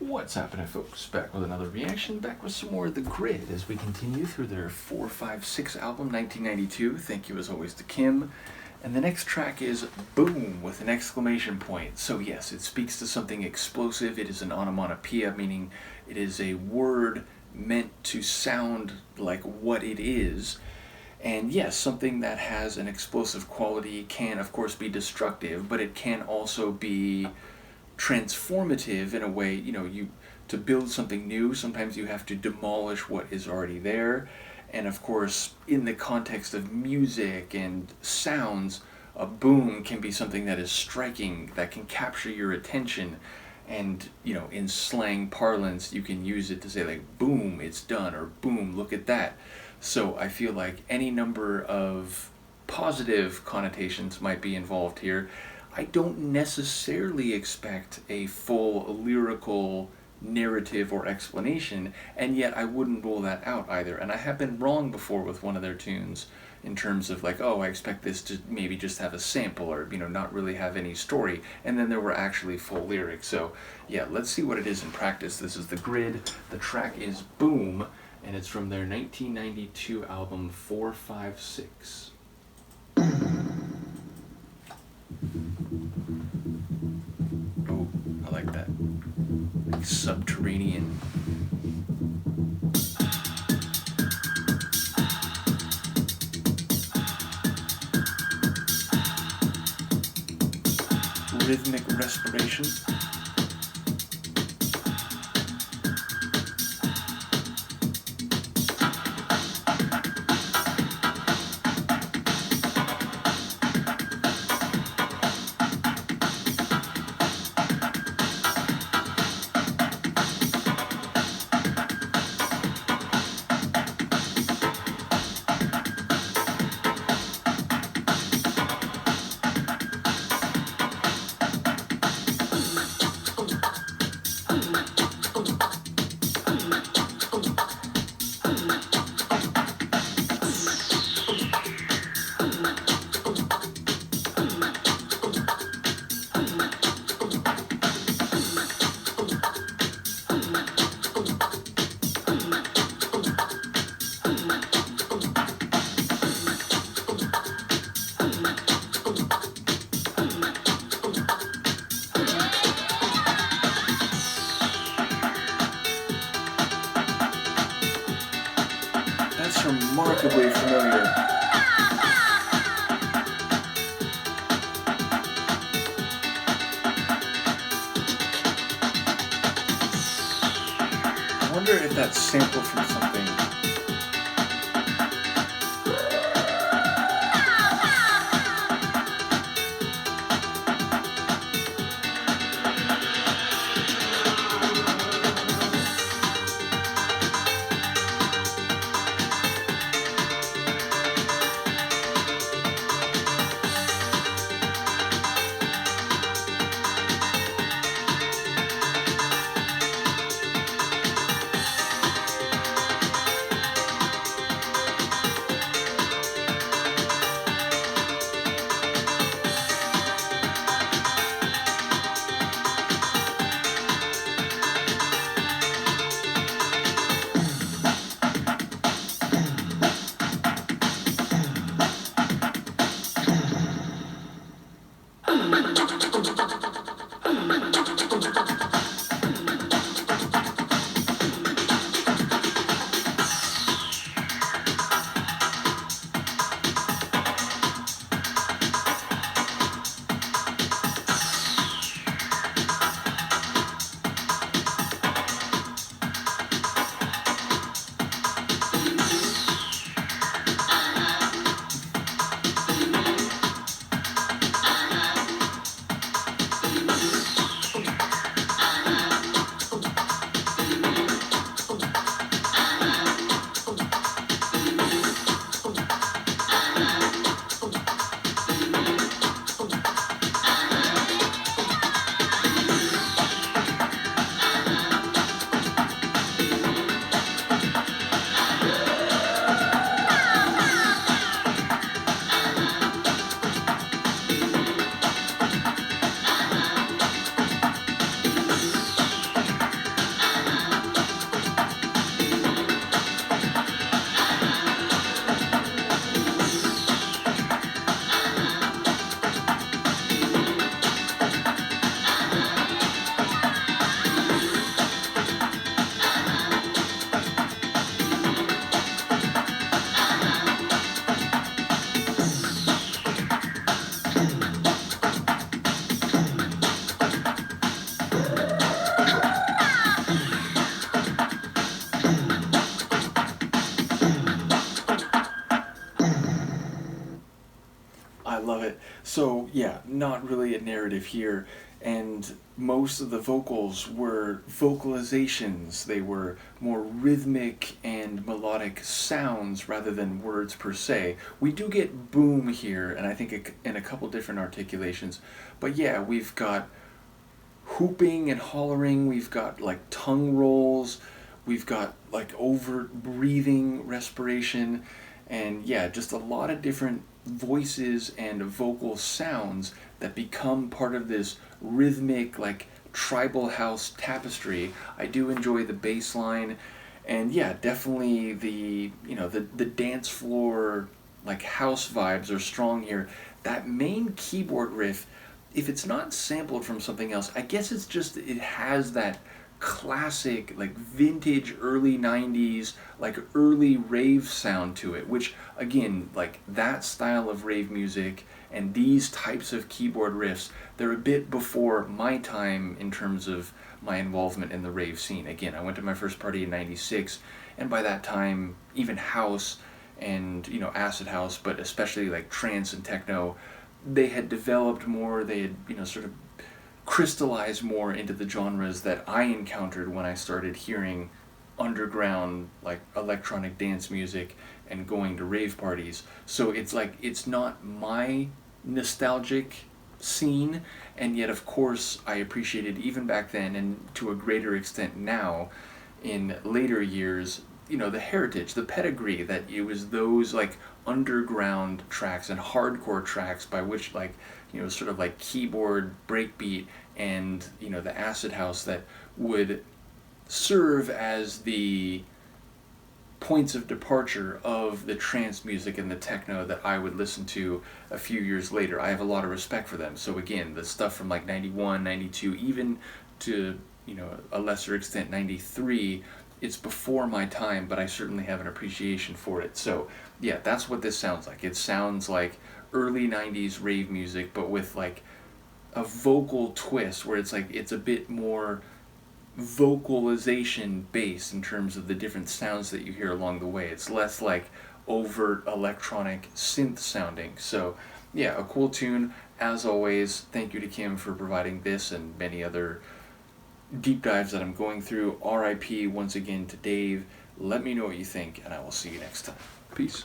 What's happening, folks? Back with another reaction, back with some more of The Grid as we continue through their 456 album, 1992. Thank you as always to Kim. And the next track is Boom with an exclamation point. So yes, it speaks to something explosive. It is an onomatopoeia, meaning it is a word meant to sound like what it is. And yes, something that has an explosive quality can of course be destructive, but it can also be transformative in a way. To build something new, sometimes you have to demolish what is already there. And of course, in the context of music and sounds, a boom can be something that is striking, that can capture your attention. And in slang parlance, you can use it to say like, boom, it's done, or boom, look at that. So I feel like any number of positive connotations might be involved here. I don't necessarily expect a full lyrical narrative or explanation, and yet I wouldn't rule that out either. And I have been wrong before with one of their tunes in terms of like, oh, I expect this to maybe just have a sample or not really have any story, and then there were actually full lyrics. So yeah, let's see what it is in practice. This is The Grid. The track is Boom, and it's from their 1992 album 456. Oh, I like that. Like subterranean. Rhythmic respiration. That's remarkably familiar. I wonder if that's sampled from something. yeah, not really a narrative here. And most of the vocals were vocalizations. They were more rhythmic and melodic sounds rather than words per se. We do get boom here, and I think in a couple different articulations. But yeah, we've got whooping and hollering, we've got like tongue rolls, we've got like over breathing, respiration, and yeah, just a lot of different voices and vocal sounds that become part of this rhythmic, like tribal house tapestry. I do enjoy the bass line, and yeah, definitely the dance floor like house vibes are strong here. That main keyboard riff, if it's not sampled from something else, I guess it's just it has that classic like vintage early 90s like early rave sound to it, which again, like that style of rave music and these types of keyboard riffs, they're a bit before my time in terms of my involvement in the rave scene. Again, I went to my first party in 96, and by that time even house and acid house, but especially like trance and techno, they had developed more, they had sort of crystallized more into the genres that I encountered when I started hearing underground like electronic dance music and going to rave parties. So it's like it's not my nostalgic scene, and yet of course I appreciate it even back then, and to a greater extent now in later years, the heritage, the pedigree, that it was those like underground tracks and hardcore tracks by which like sort of like keyboard breakbeat and the acid house that would serve as the points of departure of the trance music and the techno that I would listen to a few years later. I have a lot of respect for them. So again, the stuff from like 91, 92, even to a lesser extent 93, it's before my time, but I certainly have an appreciation for it. So yeah, that's what this sounds like. It sounds like early 90s rave music, but with like a vocal twist where it's like it's a bit more vocalization based in terms of the different sounds that you hear along the way. It's less like overt electronic synth sounding. So yeah, a cool tune. As always, thank you to Kim for providing this and many other deep dives that I'm going through. RIP once again to Dave. Let me know what you think, and I will see you next time. Peace.